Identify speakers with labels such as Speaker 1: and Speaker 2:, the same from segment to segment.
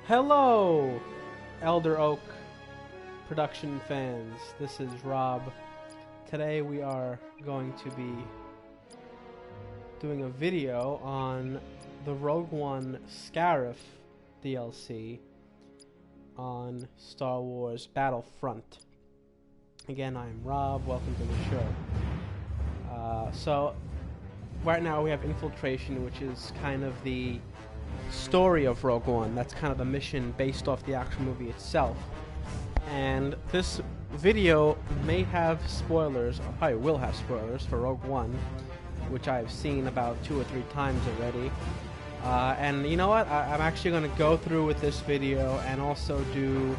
Speaker 1: Hello, Elder Oak production fans. This is Rob. Today we are going to be doing a video on the Rogue One Scarif DLC on Star Wars Battlefront. Again, I'm Rob. Welcome to the show. So, right now we have Infiltration, which is kind of the story of Rogue One. That's kind of the mission based off the actual movie itself. And this video may have spoilers, or probably will have spoilers for Rogue One, which I've seen about 2 or 3 times already. And you know what? I'm actually going to go through with this video and also do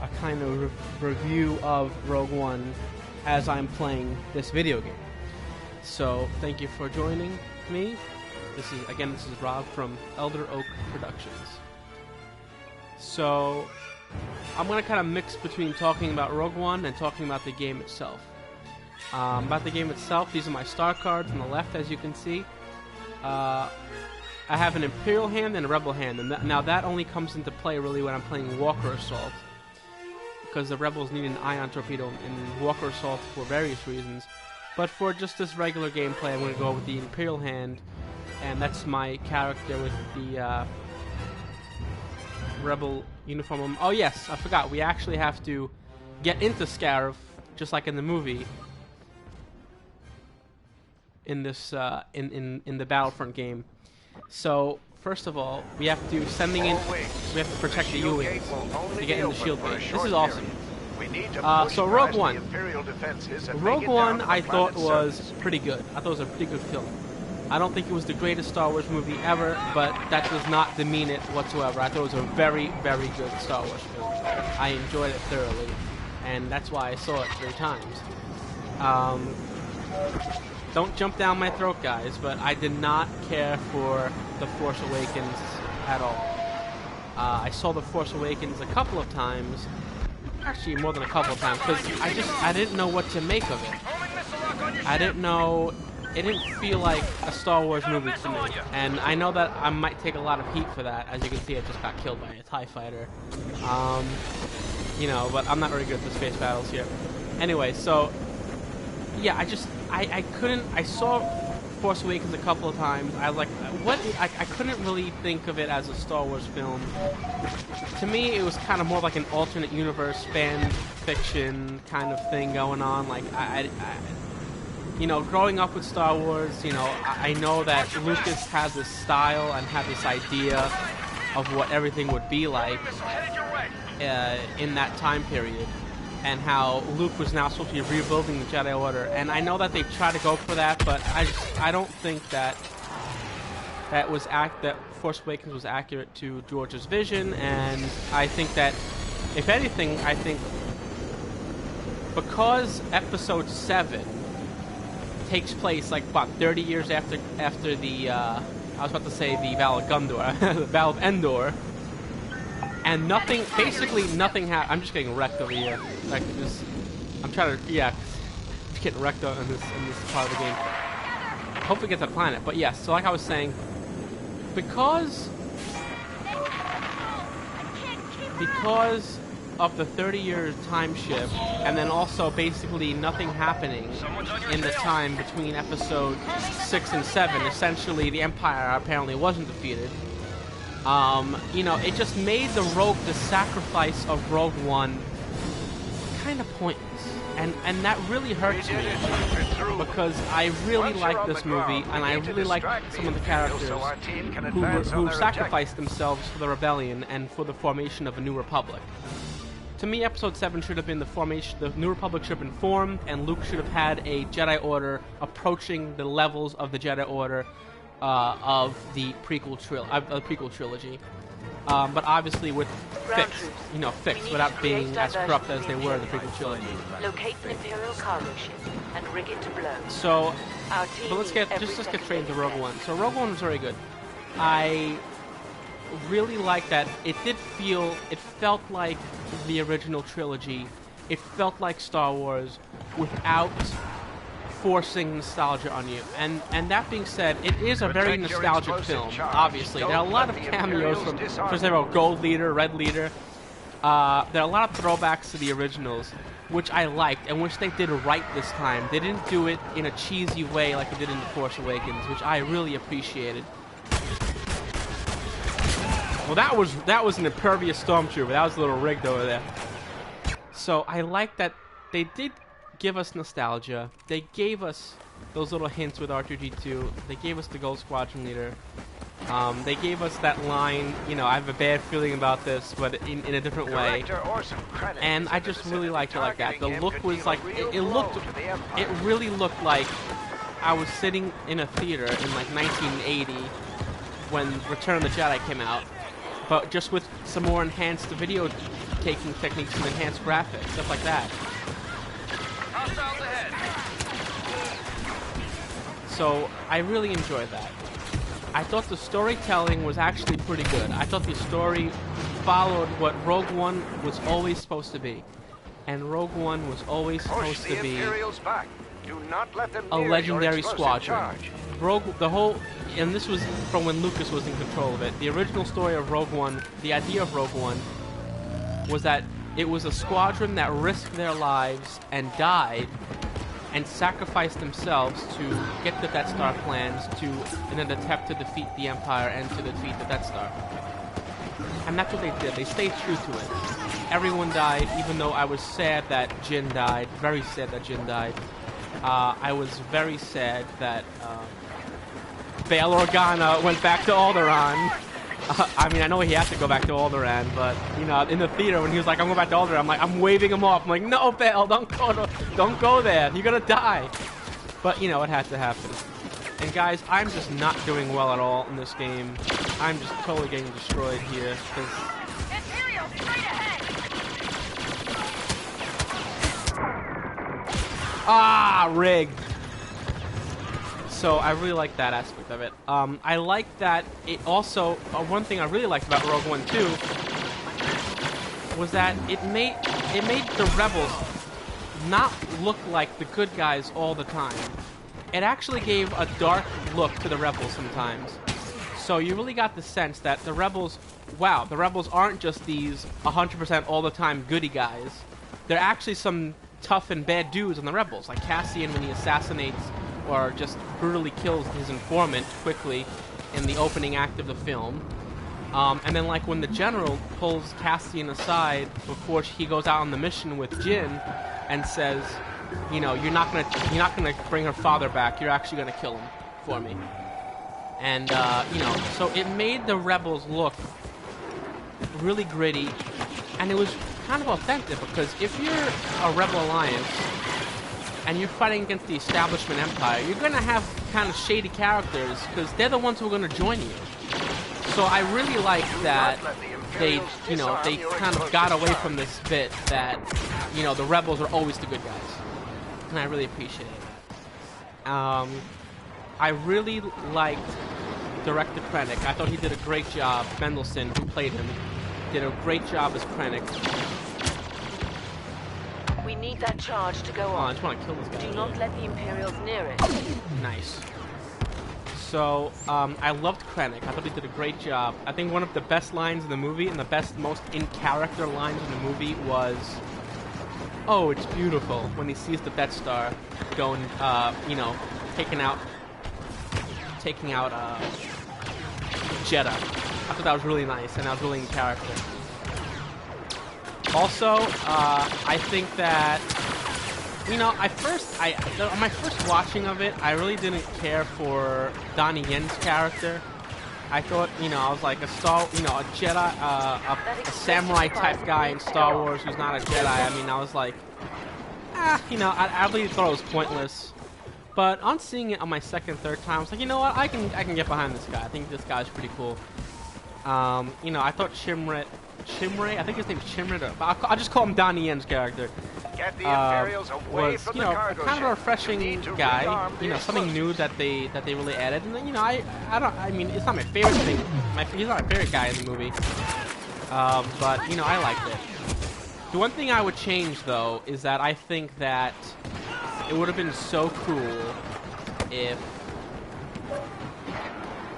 Speaker 1: a kind of review of Rogue One as I'm playing this video game. So, thank you for joining me. This is Rob from Elder Oak Productions. So, I'm going to kind of mix between talking about Rogue One and talking about the game itself. About the game itself, these are my star cards on the left, as you can see. I have an Imperial hand and a Rebel hand, and now that only comes into play really when I'm playing Walker Assault, because the Rebels need an ion torpedo in Walker Assault for various reasons. But for just this regular gameplay, I'm going to go with the Imperial hand, and that's my character with the Rebel uniform. Oh yes, I forgot. We actually have to get into Scarif, just like in the movie. In this, in the Battlefront game. So first of all, we have to we have to protect the U-wings to get in the shield base. This is awesome. So Rogue One. Rogue One, I thought was pretty good. I thought it was a pretty good film. I don't think it was the greatest Star Wars movie ever, but that does not demean it whatsoever. I thought it was a very, very good Star Wars film. I enjoyed it thoroughly, and that's why I saw it 3 times. Don't jump down my throat, guys, but I did not care for The Force Awakens at all. I saw The Force Awakens a couple of times, actually more than a couple of times, because I didn't know what to make of it. I didn't know. It didn't feel like a Star Wars movie to me, and I know that I might take a lot of heat for that. As you can see, I just got killed by a TIE fighter. You know, but I'm not very good at the space battles here. Anyway, so yeah, I couldn't. I saw Force Awakens a couple of times. I was like, what? I couldn't really think of it as a Star Wars film. To me, it was kind of more like an alternate universe fan fiction kind of thing going on. Like you know, growing up with Star Wars, you know, I know that Lucas has this style and had this idea of what everything would be like in that time period, and how Luke was now supposed to be rebuilding the Jedi Order. And I know that they try to go for that, but I don't think that Force Awakens was accurate to George's vision. And I think that, if anything, I think because Episode 7 takes place like about 30 years after the I was about to say the Battle of Gondor, the Battle of Endor, and basically nothing happened. I'm just getting wrecked over here. Like I'm trying to, just getting wrecked in this part of the game. Hopefully get to the planet. But yes, so like I was saying, because of the 30-year time shift, and then also basically nothing happening in the time between Episode 6 and 7. Essentially, the Empire apparently wasn't defeated. You know, it just made the sacrifice of Rogue One kind of pointless. And that really hurts me, because I really like this movie, and I really like some of the characters who sacrificed themselves for the rebellion and for the formation of a new republic. To me, Episode 7 should have been the New Republic should have been formed, and Luke should have had a Jedi Order approaching the levels of the Jedi Order of the prequel trilogy. But obviously fixed without being as corrupt as they were in the prequel trilogy.
Speaker 2: Locate an Imperial cargo ship and rig it to blow.
Speaker 1: So, but let's get straight into Rogue One. So Rogue One was very good. I really like that. It felt like the original trilogy. It felt like Star Wars without forcing nostalgia on you. And that being said, it is a very nostalgic film, obviously. There are a lot of cameos from, for example, Gold Leader, Red Leader. There are a lot of throwbacks to the originals, which I liked and which they did right this time. They didn't do it in a cheesy way like they did in The Force Awakens, which I really appreciated. Well, that was an impervious stormtrooper. That was a little rigged over there. So I like that they did give us nostalgia. They gave us those little hints with R2-D2. They gave us the Gold Squadron leader. They gave us that line, you know, I have a bad feeling about this, but in a different way. And I just really liked it like that. The look was like, it really looked like I was sitting in a theater in like 1980 when Return of the Jedi came out, but just with some more enhanced video taking techniques and enhanced graphics, stuff like that. So I really enjoyed that. I thought the storytelling was actually pretty good. I thought the story followed what Rogue One was always supposed to be. And Rogue One was always supposed to be a legendary squadron. And this was from when Lucas was in control of it. The original story of Rogue One, the idea of Rogue One, was that it was a squadron that risked their lives and died and sacrificed themselves to get the Death Star plans in an attempt to defeat the Empire and to defeat the Death Star. And that's what they did. They stayed true to it. Everyone died, even though I was sad that Jyn died. Very sad that Jyn died. I was very sad that Bail Organa went back to Alderaan. I mean, I know he had to go back to Alderaan, but, you know, in the theater when he was like, I'm going back to Alderaan, I'm waving him off. I'm like, no, Bail, don't go there. You're going to die. But, you know, it had to happen. And, guys, I'm just not doing well at all in this game. I'm just totally getting destroyed here.
Speaker 3: Imperial, straight ahead!
Speaker 1: Ah, rigged. So I really like that aspect of it. I like that it also, one thing I really liked about Rogue One 2 was that it made the rebels not look like the good guys all the time. It actually gave a dark look to the rebels sometimes. So you really got the sense that the rebels, wow, the rebels aren't just these 100% all the time goody guys. They're actually some tough and bad dudes on the rebels, like Cassian when he assassinates or just brutally kills his informant quickly in the opening act of the film. And then like when the general pulls Cassian aside before he goes out on the mission with Jyn and says, you know, you're not gonna bring her father back, you're actually gonna kill him for me. And you know, so it made the rebels look really gritty, and it was kind of authentic, because if you're a Rebel Alliance and you're fighting against the establishment empire, you're going to have kind of shady characters, because they're the ones who are going to join you. So I really like that they kind of got away from this bit that, you know, the rebels are always the good guys. And I really appreciate it. I really liked Director Krennic. I thought he did a great job. Mendelsohn, who played him, did a great job as Krennic.
Speaker 2: We need that charge to go on.
Speaker 1: I just want to kill this guy.
Speaker 2: Do not let the Imperials near it.
Speaker 1: Nice. So, I loved Krennic. I thought he did a great job. I think one of the best lines in the movie, and the best, most in-character lines in the movie was, "Oh, it's beautiful," when he sees the Death Star going, you know, taking out Jeddah. I thought that was really nice, and that was really in character. Also, I think that, you know, on my first watching of it, I really didn't care for Donnie Yen's character. I thought, you know, I was like a Jedi, a samurai type guy in Star Wars who's not a Jedi. I mean, I was like, you know, I really thought it was pointless. But on seeing it on my second, third time, I was like, you know what, I can get behind this guy. I think this guy's pretty cool. You know, I thought Chimray, I think his name's Chimray, but I'll just call him Donnie Yen's character. Was, you know, kind of a refreshing guy. You know, something new that they really added. And then, you know, I mean, it's not my favorite thing. He's not my favorite guy in the movie. But, you know, I liked it. The one thing I would change, though, is that I think that it would have been so cool if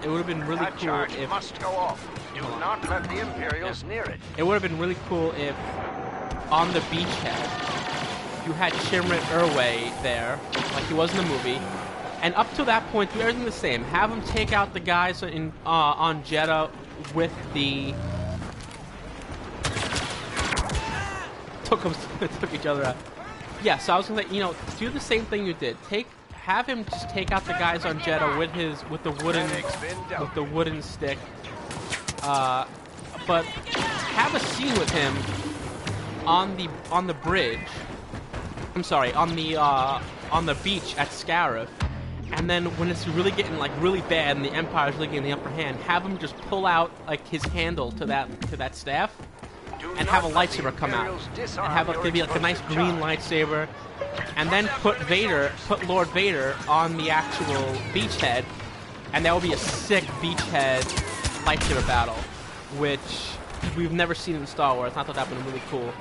Speaker 1: it would have been really
Speaker 4: That
Speaker 1: cool
Speaker 4: charge
Speaker 1: if
Speaker 4: must go off. Do not let the Imperials near it.
Speaker 1: it would have been really cool if on the beachhead you had Shimrit Irway there, like he was in the movie, and up to that point do everything the same. Have him take out the guys in on Jeddah with the took each other out. Yeah, so I was gonna say, you know, do the same thing you did. Have him just take out the guys on Jeddah with the wooden stick. But have a scene with him on the bridge. I'm sorry, on the beach at Scarif. And then when it's really getting like really bad and the Empire's really getting the upper hand, have him just pull out like his handle to that staff and have a lightsaber come out. And have it be like a nice green lightsaber. And then put Lord Vader on the actual beachhead, and that would be a sick beachhead lightsaber battle, which we've never seen in Star Wars. I thought that would have been really cool.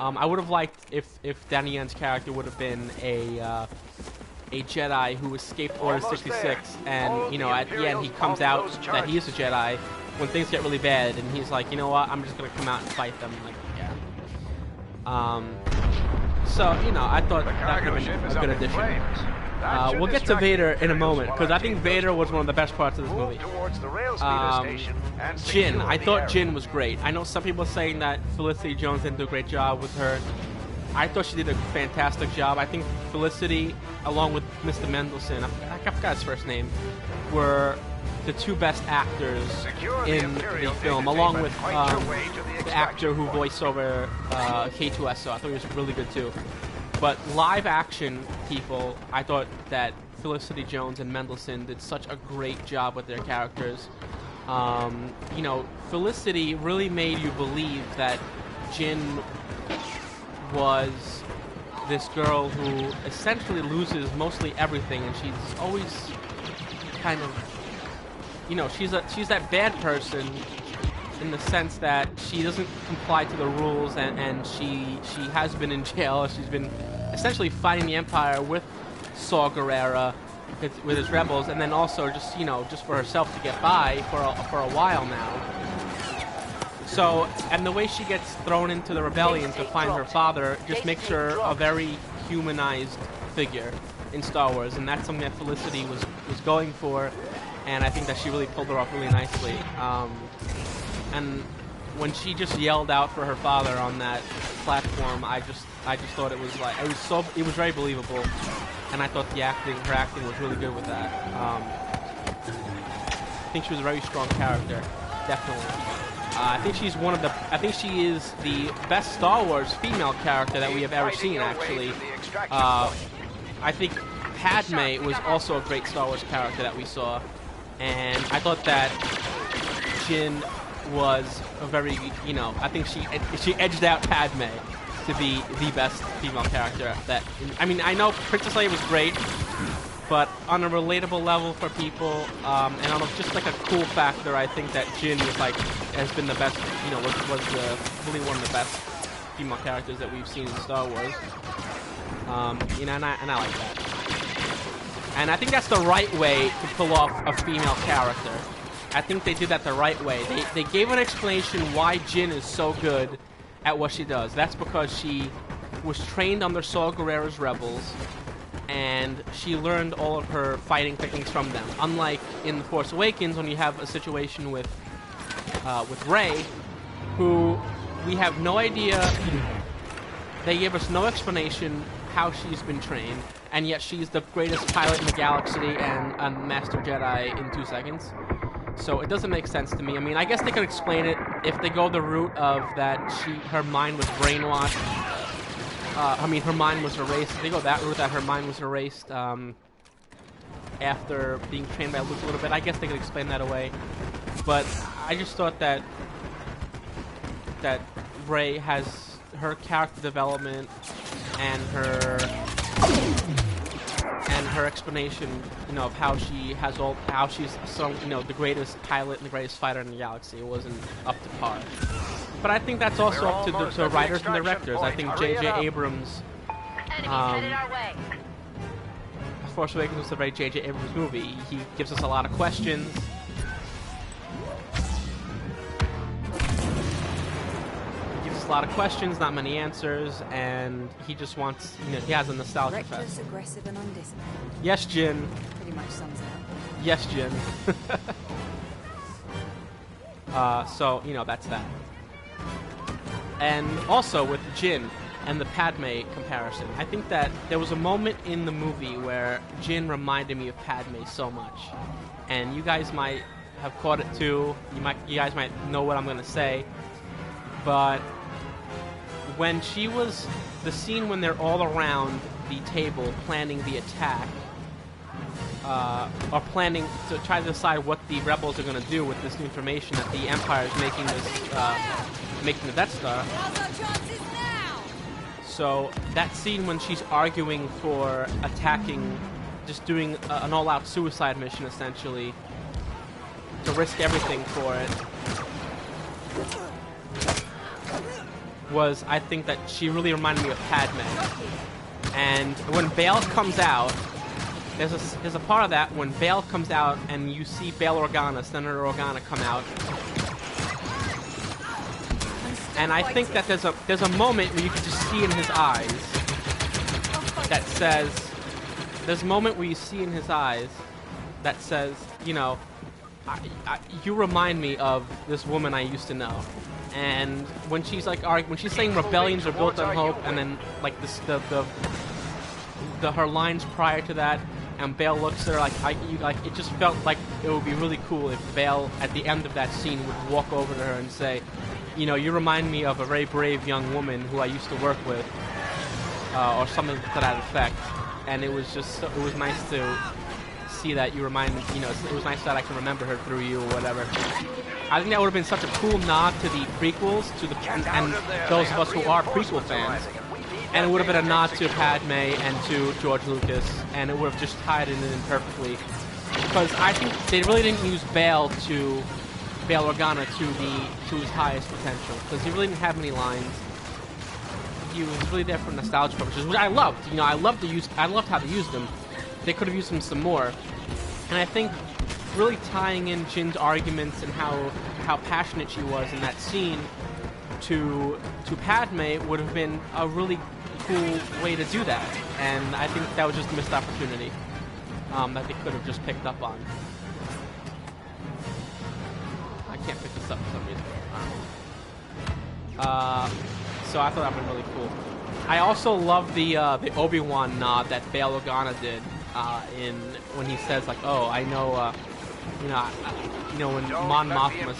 Speaker 1: I would have liked if Danny Yen's character would have been a Jedi who escaped Order 66, and you know at the end he comes out that he is a Jedi when things get really bad, and he's like, you know what, I'm just gonna come out and fight them. Like, yeah. So, you know, I thought that would have been a good addition. We'll get to Vader in a moment, because I think Vader was one of the best parts of this movie. Jyn. I thought Jyn was great. I know some people are saying that Felicity Jones didn't do a great job with her. I thought she did a fantastic job. I think Felicity, along with Mr. Mendelsohn, I forgot his first name, were the two best actors in the film, along with the actor who voiced over K2SO. I thought he was really good too. But live action people, I thought that Felicity Jones and Mendelsohn did such a great job with their characters. You know, Felicity really made you believe that Jyn was this girl who essentially loses mostly everything, and she's always kind of, you know, she's that bad person in the sense that she doesn't comply to the rules, and she has been in jail. She's been essentially fighting the Empire with Saw Gerrera, with his rebels, and then also just, you know, just for herself to get by for a while now. So, and the way she gets thrown into the rebellion to find her father just makes her a very humanized figure in Star Wars, and that's something that Felicity was going for, and I think that she really pulled her off really nicely. And when she just yelled out for her father on that platform, I just thought it was like, it was very believable, and I thought her acting was really good with that. I think she was a very strong character, definitely. I think she is the best Star Wars female character that we have ever seen, actually. I think Padme was also a great Star Wars character that we saw, and I thought that Jyn was a very, you know, I think she edged out Padme to be the best female character that, I mean, I know Princess Leia was great, but on a relatable level for people, and on just like a cool factor, I think that Jyn has been the best, you know, was really one of the best female characters that we've seen in Star Wars. You know, and I like that. And I think that's the right way to pull off a female character. I think they did that the right way. They gave an explanation why Jyn is so good at what she does. That's because she was trained under Saw Gerrera's rebels, and she learned all of her fighting techniques from them. Unlike in The Force Awakens, when you have a situation with Rey, who we have no idea, they give us no explanation how she's been trained, and yet she's the greatest pilot in the galaxy and a Master Jedi in 2 seconds. So it doesn't make sense to me. I mean, I guess they could explain it if they go the route of that her mind was brainwashed. I mean, her mind was erased. If they go that route, that her mind was erased after being trained by Luke a little bit, I guess they could explain that away. But I just thought that Rey has her character development and her explanation, you know, of how she's some, you know, the greatest pilot and the greatest fighter in the galaxy. It wasn't up to par. But I think that's also up to writers and directors. I think J.J. Abrams Force Awakens was a very J.J. Abrams movie. He gives us a lot of questions. A lot of questions, not many answers, and he just wants, he has a nostalgia
Speaker 5: Reckless,
Speaker 1: fest.
Speaker 5: aggressive, and undisciplined.
Speaker 1: Yes, Jin.
Speaker 5: Pretty much sums it up.
Speaker 1: Yes, Jin. So, that's that. And also with Jin and the Padme comparison, I think that there was a moment in the movie where Jin reminded me of Padme so much. And you guys might have caught it too. You guys might know what I'm going to say. But when she was, the scene when they're all around the table planning the attack, or planning to try to decide what the rebels are going to do with this new information that the Empire is making making the Death Star. So that scene when she's arguing for attacking, just doing an all-out suicide mission essentially, to risk everything for it, was, I think that she really reminded me of Padme. And when Bail comes out, there's a part of that when Bail comes out and you see Bail Organa, Senator Organa, come out. And I think that there's a moment where you can just see in his eyes that says, there's a moment where you see in his eyes that says, you remind me of this woman I used to know. And when she's when she's saying rebellions are built on hope, and then like this, her lines prior to that, and Bail looks at her it just felt like it would be really cool if Bail at the end of that scene would walk over to her and say, you remind me of a very brave young woman who I used to work with, or something to that effect. And it was just, it was nice to see that you remind me, it was nice that I can remember her through you or whatever. I think that would have been such a cool nod to the prequels, and those of us who are prequel fans. And it would have been a nod to Padme and to George Lucas, and it would have just tied it in perfectly. Because I think they really didn't use Bail Organa to his highest potential, because he really didn't have many lines. He was really there for nostalgia purposes, which I loved. I loved how they used him. They could have used him some more. And I think really tying in Jin's arguments and how passionate she was in that scene to Padme would have been a really cool way to do that. And I think that was just a missed opportunity that they could have just picked up on. I can't pick this up for some reason. So I thought that would be really cool. I also love the Obi-Wan nod that Bail Organa did when he says "Oh, I know." When Mon Mothma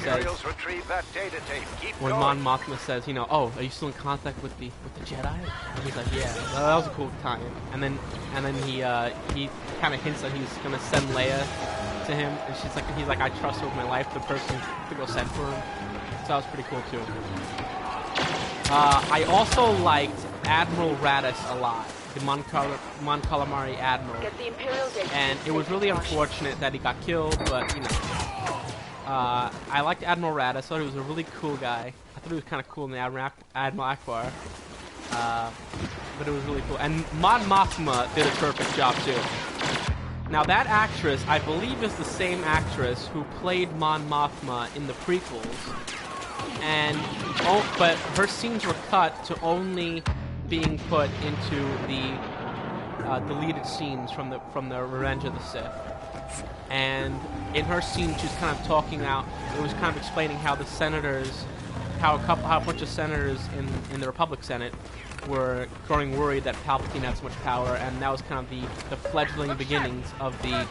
Speaker 1: says, "Oh, are you still in contact with the Jedi?" And he's like, "Yeah." That was a cool time. And then he kind of hints that he's gonna send Leia to him, and he's like, "I trust her with my life." The person to go send for him. So that was pretty cool too. I also liked Admiral Raddus a lot, the Mon Calamari Admiral. And it was really unfortunate that he got killed, but I liked Admiral Raddus. I thought he was a really cool guy. I thought he was kind of cool in the Admiral Akbar. But it was really cool. And Mon Mothma did a perfect job too. Now that actress, I believe, is the same actress who played Mon Mothma in the prequels. But her scenes were cut to only being put into the deleted scenes from the Revenge of the Sith. And in her scene, she's kind of talking out. It was kind of explaining how the senators, how a bunch of senators in the Republic Senate were growing worried that Palpatine had so much power, and that was kind of the fledgling beginnings of the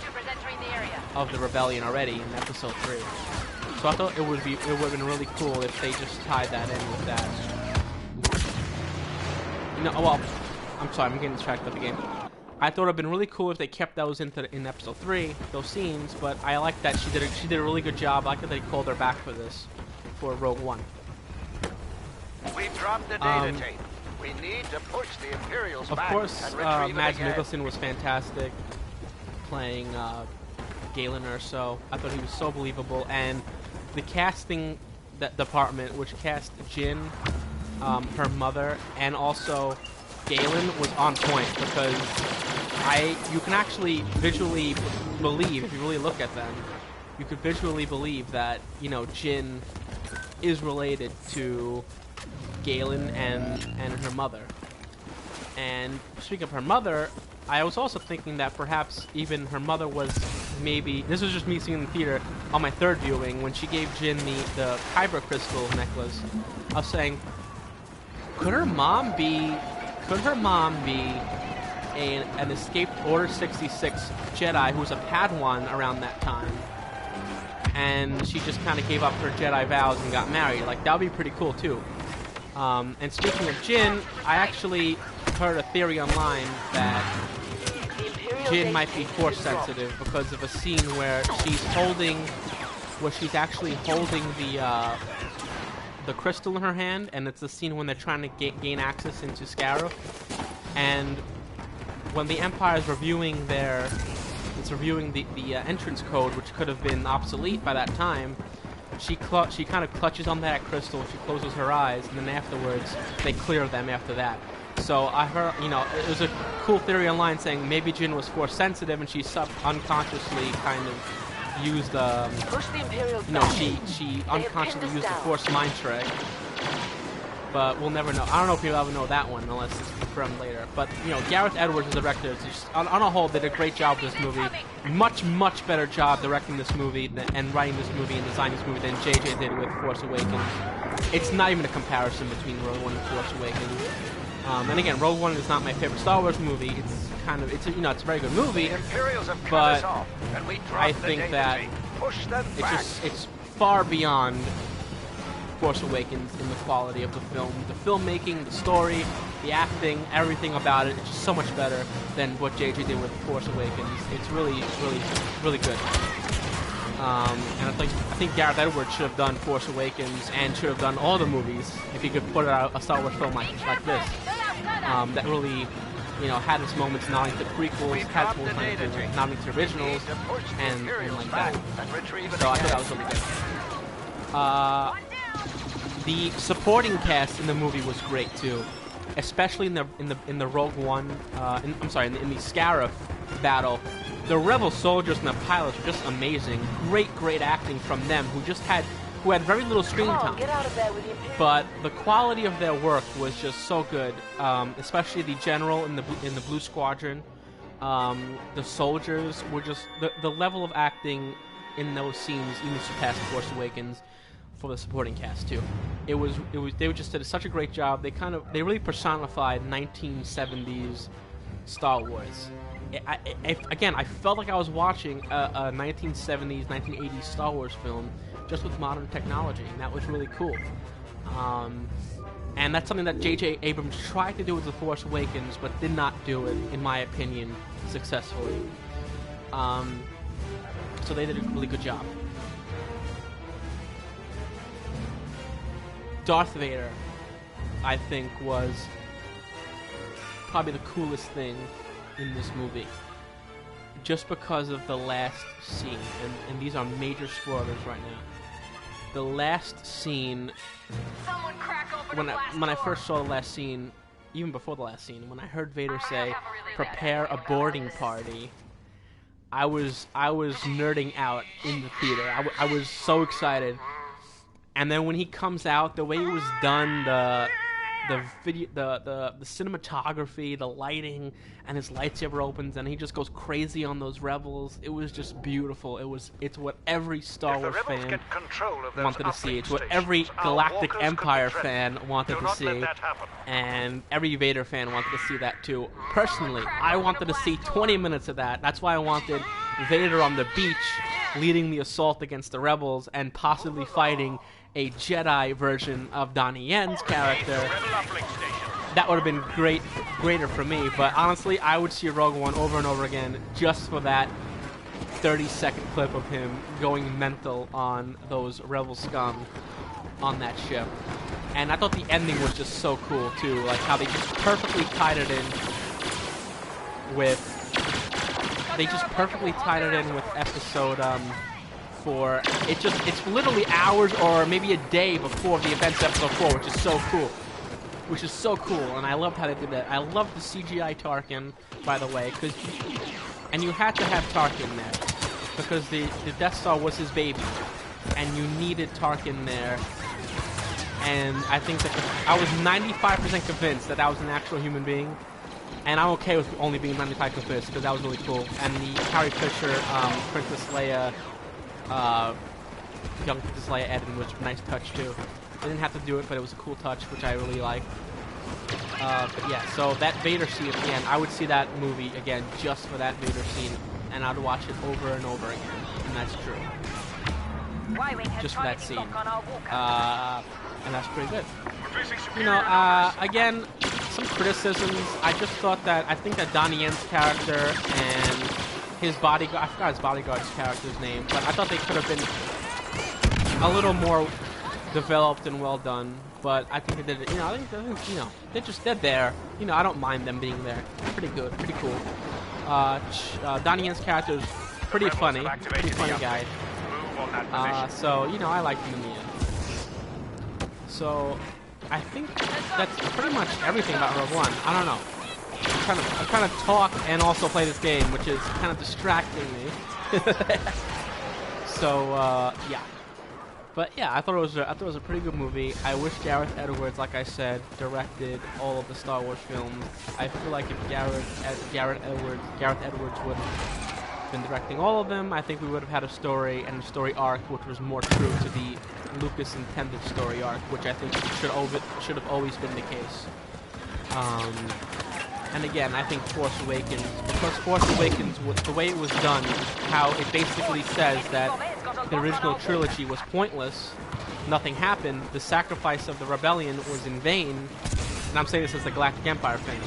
Speaker 1: rebellion already in Episode 3. So I thought it would have been really cool if they just tied that in with that. I'm sorry, I'm getting distracted up again. I thought it would have been really cool if they kept those in Episode 3, those scenes, but I like that she did a really good job. I like that they called her back for this, for Rogue One.
Speaker 4: We dropped the data tape. We need to push the Imperials back.
Speaker 1: Of course, Mads Mikkelsen was fantastic playing Galen Erso. I thought he was so believable, and the casting department, which cast Jin, her mother, and also Galen, was on point, because you can actually visually believe, if you really look at them, you could visually believe that, you know, Jin is related to Galen and her mother. And speaking of her mother, I was also thinking that perhaps even her mother was maybe, this was just me seeing in the theater on my third viewing, when she gave Jin the Kyber crystal necklace. I was saying, could her mom be an escaped Order 66 Jedi who was a Padawan around that time, and she just kind of gave up her Jedi vows and got married? Like, that would be pretty cool too. And speaking of Jin, I actually heard a theory online that Jin might be Force sensitive because of a scene where she's actually holding the crystal in her hand, and it's a scene when they're trying to gain access into Scarif. And when the Empire is reviewing the entrance code, which could have been obsolete by that time, she kind of clutches on that crystal, she closes her eyes, and then afterwards they clear them after that. So I heard, you know, it was a cool theory online saying maybe Jin was Force sensitive and she unconsciously kind of used you know, she unconsciously used the Force mind trick. But we'll never know. I don't know if we'll ever know that one unless it's confirmed later. But, you know, Gareth Edwards, the director, just, on a whole, did a great job with this movie. Much better job directing this movie and writing this movie and designing this movie than JJ did with Force Awakens. It's not even a comparison between Rogue One and Force Awakens. And again, Rogue One is not my favorite Star Wars movie. It's kind of, it's a very good movie. But I think that it's far beyond Force Awakens in the quality of the film. The filmmaking, the story, the acting, everything about it, it's just so much better than what JJ did with Force Awakens. It's really good. And I think Gareth Edwards should have done Force Awakens and should have done all the movies if he could put out a Star Wars film like this. That really, you know, had its moments nodding to prequels, had its moments nodding to originals, and like that. So I thought that was really good. The supporting cast in the movie was great too, especially in the Rogue One. In the Scarif battle. The Rebel soldiers and the pilots were just amazing. Great acting from them, who had very little screen time. But the quality of their work was just so good. Especially the general in the Blue Squadron. The soldiers were just the level of acting in those scenes even surpassed Force Awakens for the supporting cast too. They just did such a great job. They really personified 1970s Star Wars. I felt like I was watching a 1970s, 1980s Star Wars film just with modern technology, and that was really cool. And that's something that J.J. Abrams tried to do with The Force Awakens, but did not do it, in my opinion, successfully. So they did a really good job. Darth Vader, I think, was probably the coolest thing in this movie. Just because of the last scene, and these are major spoilers right now. The last scene, when I first saw the last scene, even before the last scene, when I heard Vader say, "Prepare a boarding party," I was nerding out in the theater. I was so excited. And then when he comes out, the way it was done, the video, the cinematography, the lighting, and his lightsaber opens, and he just goes crazy on those rebels. It was just beautiful. It's what every Star Wars fan wanted to see. It's what every Galactic Empire fan wanted to see, and every Vader fan wanted to see that too. Personally, I wanted to see 20 minutes of that. That's why I wanted Vader on the beach, leading the assault against the rebels, and possibly fighting a Jedi version of Donnie Yen's character. That would have been greater for me, but honestly, I would see Rogue One over and over again just for that 30-second clip of him going mental on those rebel scum on that ship. And I thought the ending was just so cool too, like how they just perfectly tied it in with episode 4. It's literally hours or maybe a day before the events of episode 4, which is so cool. which is so cool, and I loved how they did that. I loved the CGI Tarkin, by the way, and you had to have Tarkin there, because the Death Star was his baby, and you needed Tarkin there. And I think that I was 95% convinced that was an actual human being, and I'm okay with only being 95% convinced because that was really cool. And the Carrie Fisher, Princess Leia, young Princess Leia editing was a nice touch too. I didn't have to do it, but it was a cool touch, which I really liked. But yeah, so that Vader scene again, I would see that movie again just for that Vader scene, and I'd watch it over and over again, and that's true. Just for that scene. And that's pretty good. You know, again, some criticisms. I just thought that, I think that Donnie Yen's character and his bodyguard, I forgot his bodyguard's character's name, but I thought they could have been a little more developed and well done. But I think they did it, you know, I think you know, they're there. You know, I don't mind them being there. Pretty good, pretty cool. Donnie Yen's character is pretty funny guy. So, you know, I liked him in the end. So, I think that's pretty much everything about Rogue One. I don't know. I'm trying to talk and also play this game, which is kind of distracting me. So, yeah. But yeah, I thought it was a pretty good movie. I wish Gareth Edwards, like I said, directed all of the Star Wars films. I feel like if Gareth Edwards would have been directing all of them, I think we would have had a story and a story arc which was more true to the Lucas intended story arc, which I think should have always been the case. And again, I think Force Awakens, because Force Awakens, the way it was done, how it basically says that the original trilogy was pointless, nothing happened, the sacrifice of the rebellion was in vain, and I'm saying this as the Galactic Empire fan,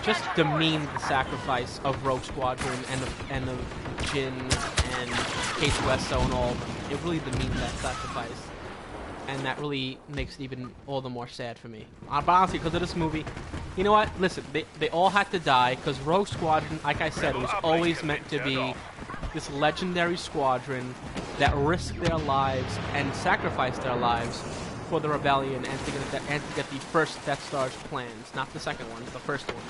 Speaker 1: just demeaned the sacrifice of Rogue Squadron and of Jin and K2SO and all of them. It really demeaned that sacrifice, and that really makes it even all the more sad for me. But honestly, because of this movie, you know what? Listen, they all had to die, because Rogue Squadron, like I said, was always meant to be this legendary squadron that risked their lives and sacrificed their lives for the rebellion and to get the first Death Star's plans, not the second ones, the first ones.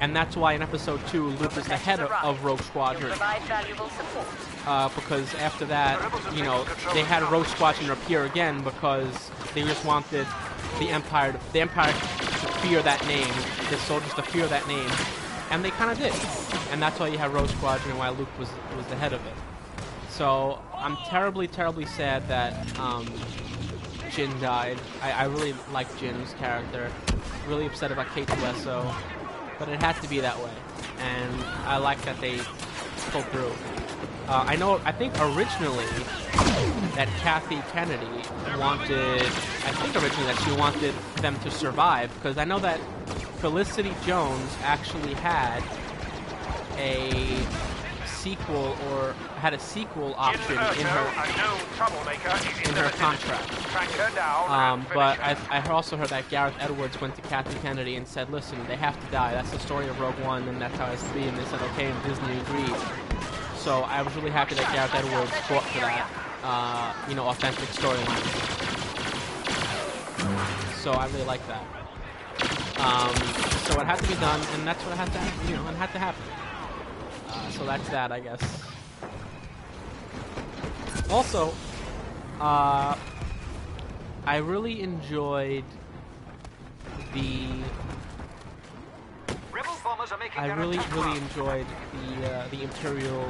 Speaker 1: And that's why in Episode 2, Luke is the head of Rogue Squadron. Because after that, you know, they had Rogue Squadron appear again because they just wanted the Empire to fear that name, the soldiers to fear that name, and they kind of did. And that's why you have Rogue Squadron and why Luke was the head of it. So I'm terribly, terribly sad that Jin died. I really like Jin's character. Really upset about K2SO, but it had to be that way, and I like that they pulled through. I think originally that Kathy Kennedy she wanted them to survive, because I know that Felicity Jones actually had a sequel option in her contract. But I also heard that Gareth Edwards went to Kathy Kennedy and said, listen, they have to die. That's the story of Rogue One, and that's how it has to be. And they said, okay, and Disney agreed. So I was really happy that Gareth Edwards fought for that, authentic storyline. So I really like that. So it had to be done, and that's what had to happen, and had to happen. So that's that, I guess. Also, I really enjoyed the Imperial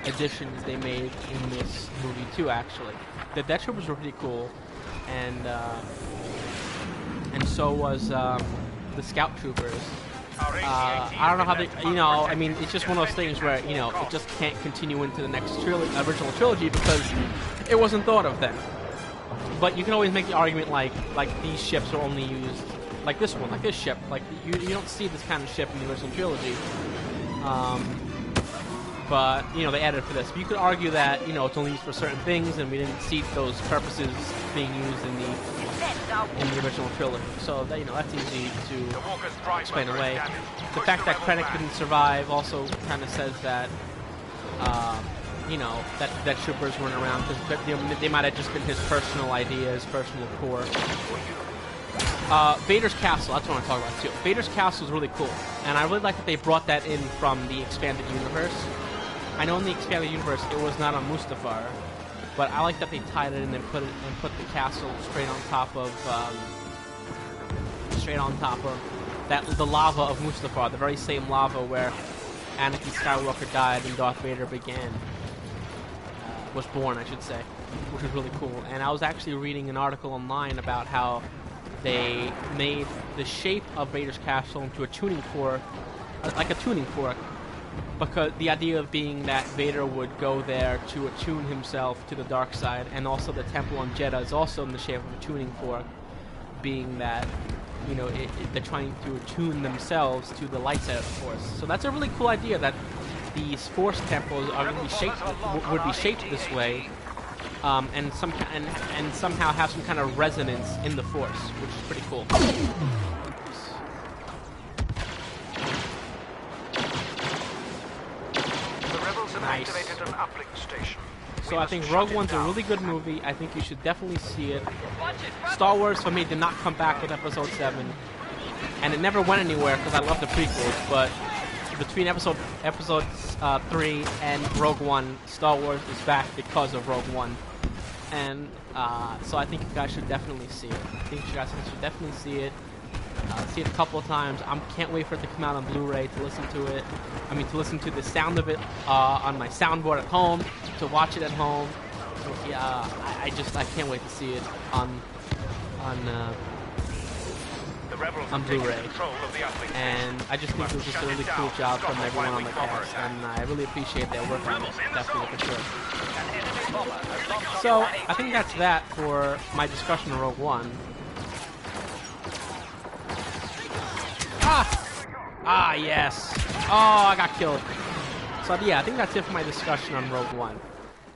Speaker 1: additions they made in this movie too. Actually, the Death Troopers were pretty cool, and so was the Scout Troopers. I don't know how they, I mean, it's just one of those things where, it just can't continue into the next original trilogy because it wasn't thought of then. But you can always make the argument like these ships are only used, like this one, like this ship, like you don't see this kind of ship in the original trilogy. But, they added it for this. But you could argue that, it's only used for certain things and we didn't see those purposes being used in the original trilogy. So, that's easy to explain away. The fact that Krennic didn't survive also kind of says that, that troopers weren't around because they might have just been his personal ideas, personal core. Vader's castle. That's what I want to talk about too. Vader's castle is really cool, and I really like that they brought that in from the expanded universe. I know in the expanded universe it was not on Mustafar, but I like that they tied it in and put the castle straight on top of the lava of Mustafar, the very same lava where Anakin Skywalker died and Darth Vader was born, I should say, which was really cool. And I was actually reading an article online about how they made the shape of Vader's castle into a tuning fork, like a tuning fork, because the idea of being that Vader would go there to attune himself to the dark side, and also the temple on Jeddah is also in the shape of a tuning fork, being that, you know, they're trying to attune themselves to the light side of the Force. So that's a really cool idea, that these Force temples are going to be would be shaped this way, and somehow have some kind of resonance in the Force, which is pretty cool. Nice. So I think Rogue One's a really good movie. I think you should definitely see it. Star Wars for me did not come back in Episode 7, and it never went anywhere because I love the prequels. But between episodes 3 and Rogue One, Star Wars is back because of Rogue One, and so I think you guys should definitely see it. I think you guys should definitely see it. See it a couple of times. I can't wait for it to come out on Blu-ray to listen to it. I mean, to listen to the sound of it on my soundboard at home, to watch it at home. So, yeah, I can't wait to see it on Blu-ray. And I just think it was just a really cool job from everyone on the cast, and I really appreciate their work on it, definitely for sure. So I think that's that for my discussion of Rogue One. Ah, yes. Oh, I got killed. So, yeah, I think that's it for my discussion on Rogue One.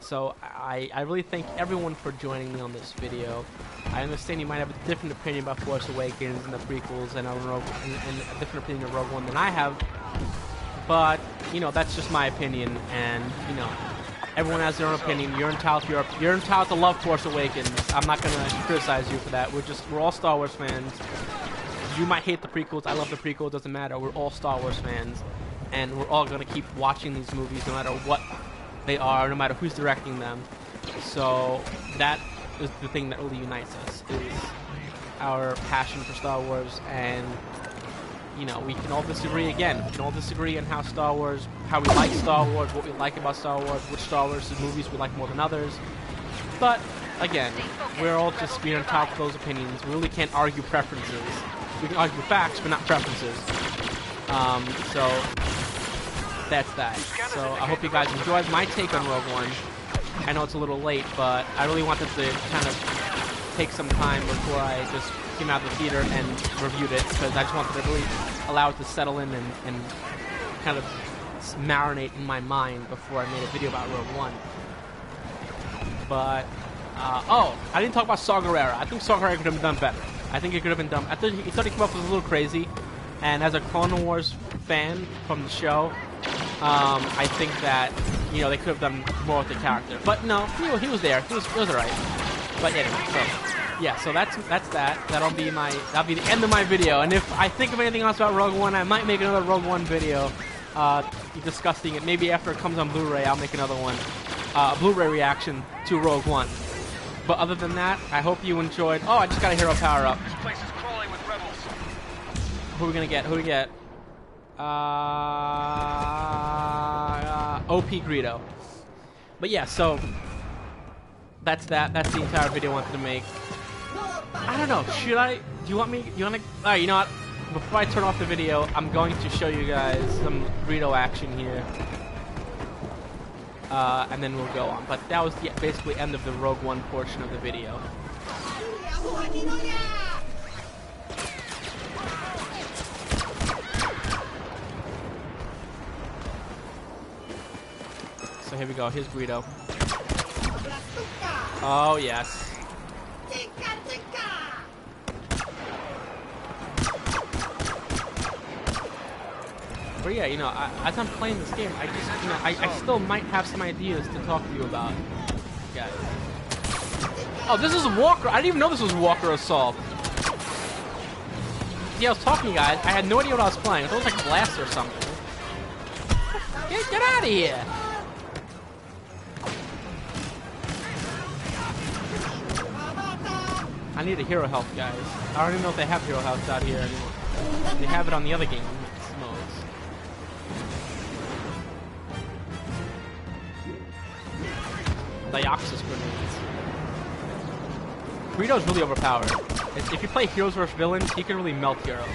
Speaker 1: So, I really thank everyone for joining me on this video. I understand you might have a different opinion about Force Awakens and the prequels and a different opinion of Rogue One than I have. But, you know, that's just my opinion. And, you know, everyone has their own opinion. You're entitled to love Force Awakens. I'm not going to criticize you for that. We're all Star Wars fans. You might hate the prequels. I love the prequels. Doesn't matter. We're all Star Wars fans, and we're all gonna keep watching these movies, no matter what they are, no matter who's directing them. So that is the thing that really unites us: is our passion for Star Wars. And you know, we can all disagree again. We can all disagree on how we like Star Wars, what we like about Star Wars, which Star Wars movies we like more than others. But again, we're entitled to those opinions. We really can't argue preferences. We can argue facts, but not preferences. So that's that. So I hope you guys enjoyed my take on Rogue One. I know it's a little late, but I really wanted to kind of take some time before I just came out of the theater and reviewed it, because I just wanted to really allow it to settle in and kind of marinate in my mind before I made a video about Rogue One. But oh, I didn't talk about Saw Gerrera. I think Saw Gerrera could have been done better. I think it could have been done. I thought he came up with a little crazy, and as a Clone Wars fan from the show, I think that, you know, they could have done more with the character. But no, he was there. It was alright. But anyway, so yeah, so that's that. That'll be the end of my video. And if I think of anything else about Rogue One, I might make another Rogue One video discussing it. Maybe after it comes on Blu-ray, I'll make another one, Blu-ray reaction to Rogue One. But other than that, I hope you enjoyed. Oh, I just got a hero power up.
Speaker 4: This place is crawling with rebels.
Speaker 1: Who are we gonna get? Who do we get? OP Greedo. But yeah, so that's that. That's the entire video I wanted to make. I don't know. Do you want to? Alright, you know what? Before I turn off the video, I'm going to show you guys some Greedo action here. And then we'll go on. But that was the basically end of the Rogue One portion of the video. So here we go. Here's Greedo. Oh, yes. But yeah, you know, as I'm playing this game, I just, you know, I still might have some ideas to talk to you about. Guys. Oh, this is Walker. I didn't even know this was Walker Assault. See, I was talking to you guys. I had no idea what I was playing. It was like Blast or something. Get out of here! I need a hero health, guys. I don't even know if they have hero health out here anymore. They have it on the other game modes. Dioxis grenades. Burrito's really overpowered. If you play heroes versus villains, he can really melt heroes.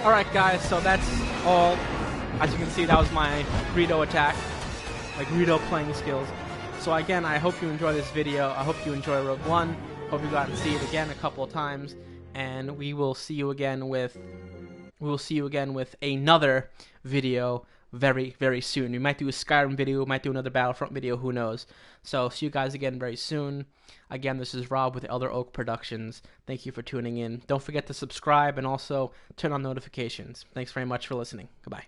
Speaker 1: Alright guys, so that's all. As you can see, that was my Burrito attack. My Burrito playing skills. So again, I hope you enjoy this video. I hope you enjoy Rogue One. Hope you got to see it again a couple of times. And we will see you again with another video very, very soon. We might do a Skyrim video, we might do another Battlefront video, who knows. So see you guys again very soon. Again, this is Rob with Elder Oak Productions. Thank you for tuning in. Don't forget to subscribe and also turn on notifications. Thanks very much for listening. Goodbye.